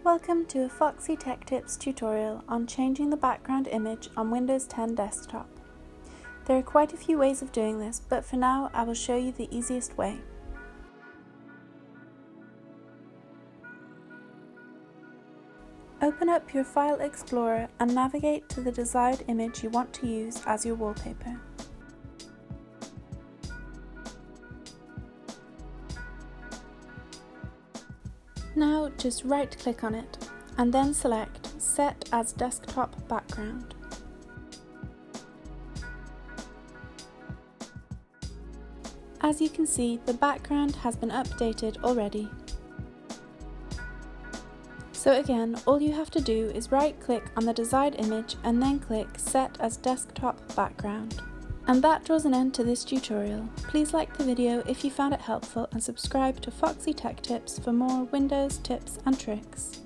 Welcome to a Foxy Tech Tips tutorial on changing the background image on Windows 10 desktop. There are quite a few ways of doing this, but for now I will show you the easiest way. Open up your File Explorer and navigate to the desired image you want to use as your wallpaper. Now just right-click on it and then select Set as Desktop Background. As you can see, the background has been updated already. So again, all you have to do is right-click on the desired image and then click Set as Desktop Background. And that draws an end to this tutorial. Please like the video if you found it helpful and subscribe to Foxy Tech Tips for more Windows tips and tricks.